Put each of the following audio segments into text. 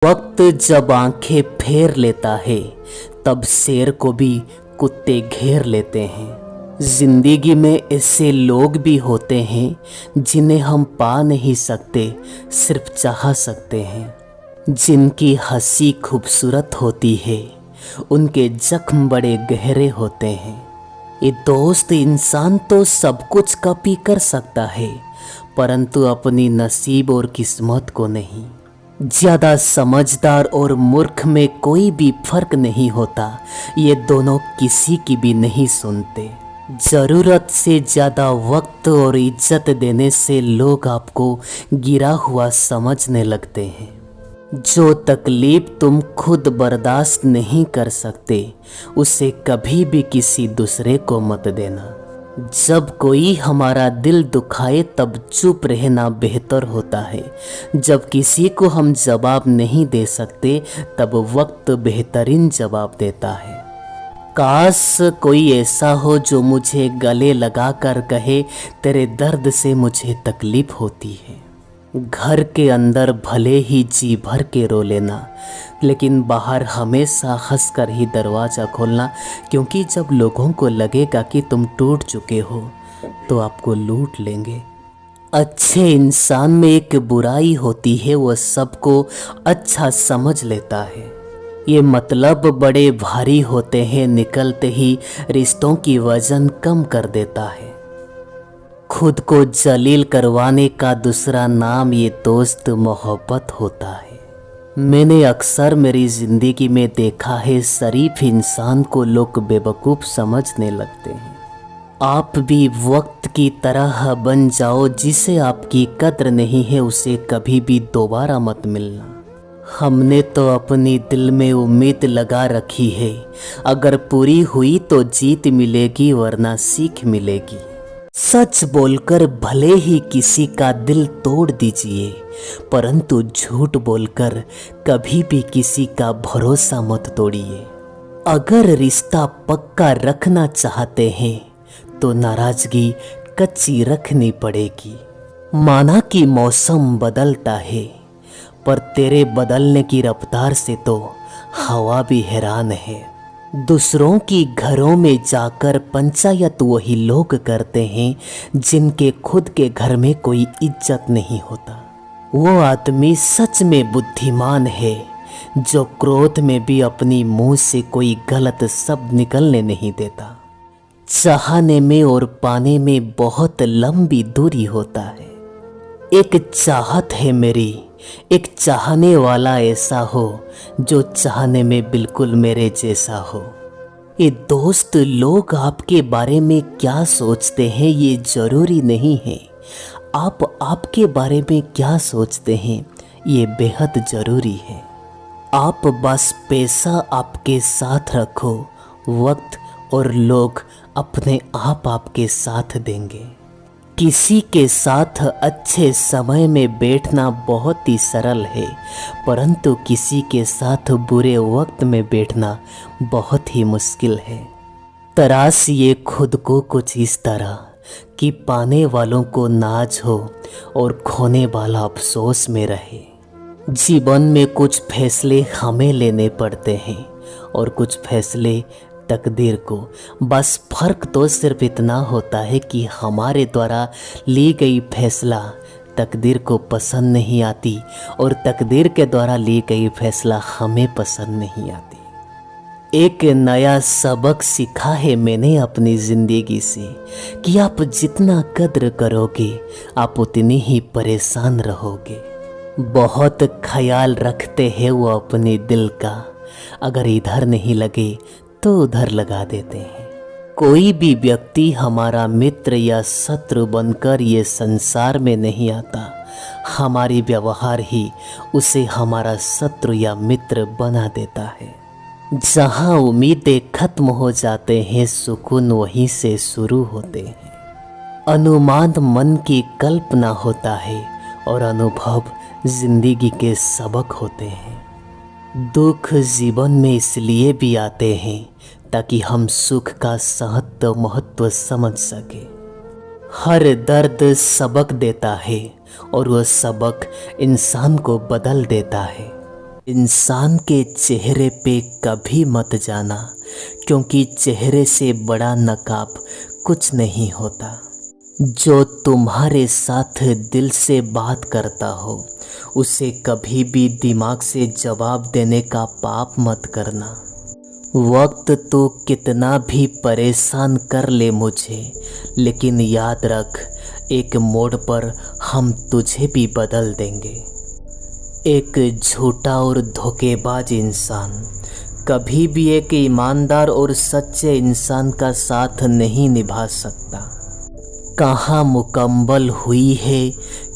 वक्त जब आंखें फेर लेता है तब शेर को भी कुत्ते घेर लेते हैं। जिंदगी में ऐसे लोग भी होते हैं जिन्हें हम पा नहीं सकते, सिर्फ चाह सकते हैं। जिनकी हंसी खूबसूरत होती है, उनके जख्म बड़े गहरे होते हैं। ये दोस्त इंसान तो सब कुछ कॉपी कर सकता है, परंतु अपनी नसीब और किस्मत को नहीं। ज्यादा समझदार और मूर्ख में कोई भी फर्क नहीं होता, ये दोनों किसी की भी नहीं सुनते। जरूरत से ज्यादा वक्त और इज्जत देने से लोग आपको गिरा हुआ समझने लगते हैं। जो तकलीफ तुम खुद बर्दाश्त नहीं कर सकते, उसे कभी भी किसी दूसरे को मत देना। जब कोई हमारा दिल दुखाए तब चुप रहना बेहतर होता है। जब किसी को हम जवाब नहीं दे सकते, तब वक्त बेहतरीन जवाब देता है। काश कोई ऐसा हो जो मुझे गले लगा कर कहे, तेरे दर्द से मुझे तकलीफ होती है। घर के अंदर भले ही जी भर के रो लेना, लेकिन बाहर हमेशा हंस कर ही दरवाज़ा खोलना, क्योंकि जब लोगों को लगेगा कि तुम टूट चुके हो तो आपको लूट लेंगे। अच्छे इंसान में एक बुराई होती है, वह सबको अच्छा समझ लेता है। ये मतलब बड़े भारी होते हैं, निकलते ही रिश्तों की वजन कम कर देता है। खुद को जलील करवाने का दूसरा नाम ये दोस्त मोहब्बत होता है। मैंने अक्सर मेरी ज़िंदगी में देखा है, शरीफ इंसान को लोग बेवकूफ़ समझने लगते हैं। आप भी वक्त की तरह बन जाओ, जिसे आपकी कद्र नहीं है उसे कभी भी दोबारा मत मिलना। हमने तो अपनी दिल में उम्मीद लगा रखी है, अगर पूरी हुई तो जीत मिलेगी, वरना सीख मिलेगी। सच बोलकर भले ही किसी का दिल तोड़ दीजिए, परंतु झूठ बोलकर कभी भी किसी का भरोसा मत तोड़िए। अगर रिश्ता पक्का रखना चाहते हैं तो नाराजगी कच्ची रखनी पड़ेगी। माना कि मौसम बदलता है, पर तेरे बदलने की रफ्तार से तो हवा भी हैरान है। दूसरों की घरों में जाकर पंचायत वही लोग करते हैं जिनके खुद के घर में कोई इज्जत नहीं होता। वो आदमी सच में बुद्धिमान है जो क्रोध में भी अपनी मुंह से कोई गलत शब्द निकलने नहीं देता। चाहने में और पाने में बहुत लंबी दूरी होता है। एक चाहत है मेरी, एक चाहने वाला ऐसा हो जो चाहने में बिल्कुल मेरे जैसा हो। ये दोस्त लोग आपके बारे में क्या सोचते हैं ये जरूरी नहीं है, आप आपके बारे में क्या सोचते हैं ये बेहद जरूरी है। आप बस पैसा आपके साथ रखो, वक्त और लोग अपने आप आपके साथ देंगे। किसी के साथ अच्छे समय में बैठना बहुत ही सरल है, परंतु किसी के साथ बुरे वक्त में बैठना बहुत ही मुश्किल है। तराशिए खुद को कुछ इस तरह कि पाने वालों को नाज हो और खोने वाला अफसोस में रहे। जीवन में कुछ फैसले हमें लेने पड़ते हैं और कुछ फैसले तकदीर को। बस फर्क तो सिर्फ इतना होता है कि हमारे द्वारा ली गई फैसला तकदीर को पसंद नहीं आती और तकदीर के द्वारा ली गई फैसला हमें पसंद नहीं आती। एक नया सबक सीखा है मैंने अपनी ज़िंदगी से कि आप जितना कद्र करोगे आप उतनी ही परेशान रहोगे। बहुत ख्याल रखते हैं वो अपने दिल का, अगर इधर नहीं लगे तो उधर लगा देते हैं। कोई भी व्यक्ति हमारा मित्र या शत्रु बनकर ये संसार में नहीं आता, हमारी व्यवहार ही उसे हमारा शत्रु या मित्र बना देता है। जहाँ उम्मीदें खत्म हो जाते हैं, सुकून वहीं से शुरू होते हैं। अनुमान मन की कल्पना होता है और अनुभव जिंदगी के सबक होते हैं। दुख जीवन में इसलिए भी आते हैं ताकि हम सुख का सहज महत्व समझ सके। हर दर्द सबक देता है और वह सबक इंसान को बदल देता है। इंसान के चेहरे पे कभी मत जाना, क्योंकि चेहरे से बड़ा नकाब कुछ नहीं होता। जो तुम्हारे साथ दिल से बात करता हो उसे कभी भी दिमाग से जवाब देने का पाप मत करना। वक्त तो कितना भी परेशान कर ले मुझे, लेकिन याद रख, एक मोड़ पर हम तुझे भी बदल देंगे। एक झूठा और धोखेबाज इंसान कभी भी एक ईमानदार और सच्चे इंसान का साथ नहीं निभा सकता। कहाँ मुकम्मल हुई है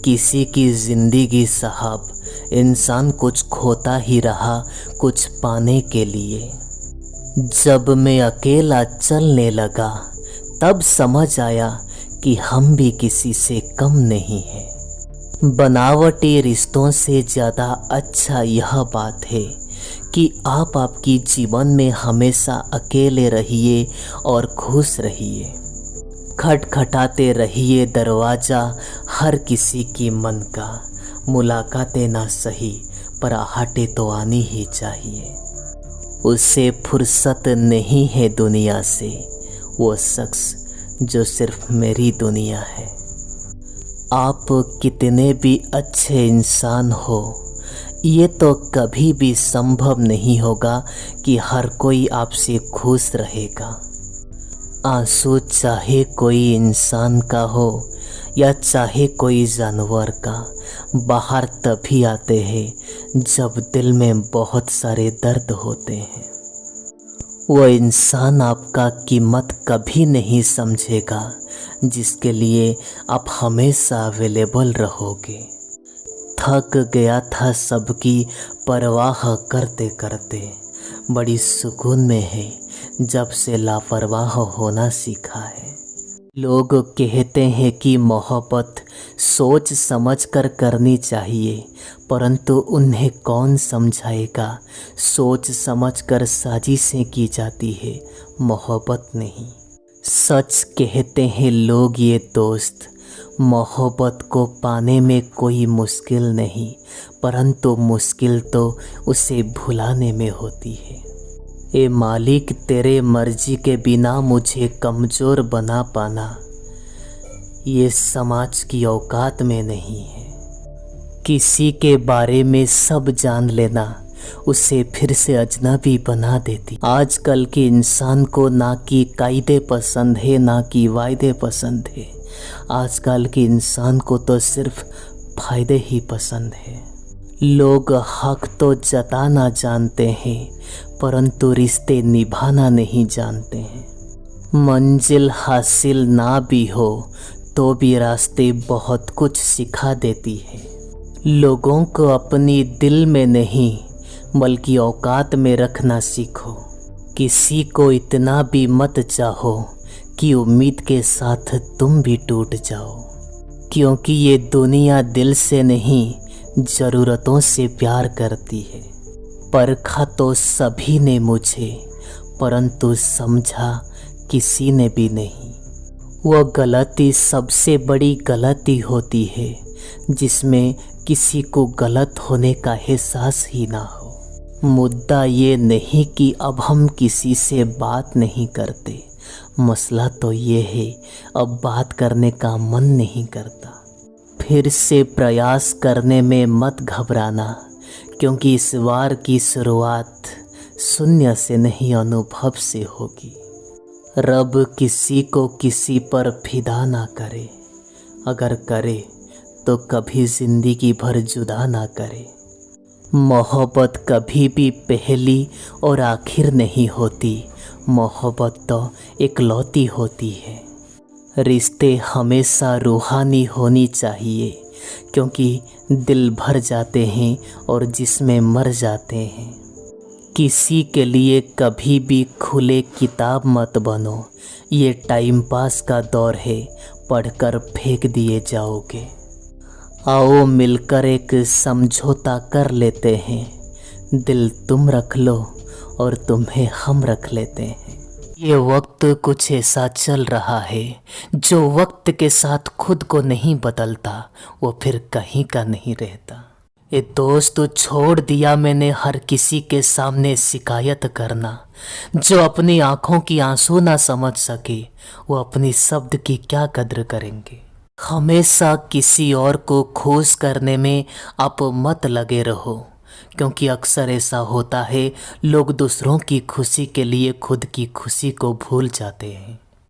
किसी की ज़िंदगी साहब, इंसान कुछ खोता ही रहा कुछ पाने के लिए। जब मैं अकेला चलने लगा तब समझ आया कि हम भी किसी से कम नहीं हैं। बनावटी रिश्तों से ज़्यादा अच्छा यह बात है कि आप आपकी जीवन में हमेशा अकेले रहिए और खुश रहिए। खटखटाते रहिए दरवाज़ा हर किसी की मन का, मुलाकातें ना सही पर आहटें तो आनी ही चाहिए। उसे फुर्सत नहीं है दुनिया से, वो शख्स जो सिर्फ मेरी दुनिया है। आप कितने भी अच्छे इंसान हो, ये तो कभी भी संभव नहीं होगा कि हर कोई आपसे खुश रहेगा। आंसू चाहे कोई इंसान का हो या चाहे कोई जानवर का, बाहर तभी आते हैं जब दिल में बहुत सारे दर्द होते हैं। वो इंसान आपका कीमत कभी नहीं समझेगा जिसके लिए आप हमेशा अवेलेबल रहोगे। थक गया था सबकी परवाह करते करते, बड़ी सुकून में है जब से लापरवाह होना सीखा है। लोग कहते हैं कि मोहब्बत सोच समझ कर करनी चाहिए, परंतु उन्हें कौन समझाएगा। सोच समझ कर साजिशें की जाती है, मोहब्बत नहीं। सच कहते हैं लोग ये दोस्त, मोहब्बत को पाने में कोई मुश्किल नहीं, परंतु मुश्किल तो उसे भुलाने में होती है। ए मालिक, तेरे मर्जी के बिना मुझे कमज़ोर बना पाना ये समाज की औकात में नहीं है। किसी के बारे में सब जान लेना उसे फिर से अजनबी बना देती। आजकल के इंसान को ना कि कायदे पसंद है ना कि वायदे पसंद है। आजकल के इंसान को तो सिर्फ फायदे ही पसंद है। लोग हक तो जताना जानते हैं, परंतु रिश्ते निभाना नहीं जानते हैं। मंजिल हासिल ना भी हो तो भी रास्ते बहुत कुछ सिखा देती है। लोगों को अपनी दिल में नहीं बल्कि औकात में रखना सीखो। किसी को इतना भी मत चाहो कि उम्मीद के साथ तुम भी टूट जाओ, क्योंकि ये दुनिया दिल से नहीं ज़रूरतों से प्यार करती है। परखा तो सभी ने मुझे, परंतु समझा किसी ने भी नहीं। वो गलती सबसे बड़ी गलती होती है जिसमें किसी को गलत होने का एहसास ही ना हो। मुद्दा ये नहीं कि अब हम किसी से बात नहीं करते, मसला तो ये है अब बात करने का मन नहीं करता। फिर से प्रयास करने में मत घबराना, क्योंकि इस बार की शुरुआत शून्य से नहीं अनुभव से होगी। रब किसी को किसी पर फिदा ना करे, अगर करे तो कभी ज़िंदगी भर जुदा ना करे। मोहब्बत कभी भी पहली और आखिर नहीं होती, मोहब्बत तो इकलौती होती है। रिश्ते हमेशा रूहानी होनी चाहिए, क्योंकि दिल भर जाते हैं और जिसमें मर जाते हैं। किसी के लिए कभी भी खुले किताब मत बनो, ये टाइम पास का दौर है, पढ़कर फेंक दिए जाओगे। आओ मिलकर एक समझौता कर लेते हैं, दिल तुम रख लो और तुम्हें हम रख लेते हैं। ये वक्त कुछ ऐसा चल रहा है जो वक्त के साथ खुद को नहीं बदलता, वो फिर कहीं का नहीं रहता। ए दोस्त, छोड़ दिया मैंने हर किसी के सामने शिकायत करना। जो अपनी आंखों की आंसू ना समझ सके वो अपनी शब्द की क्या कद्र करेंगे। हमेशा किसी और को खुश करने में आप मत लगे रहो, क्योंकि अक्सर ऐसा होता है लोग दूसरों की खुशी के लिए खुद की खुशी को भूल जाते हैं।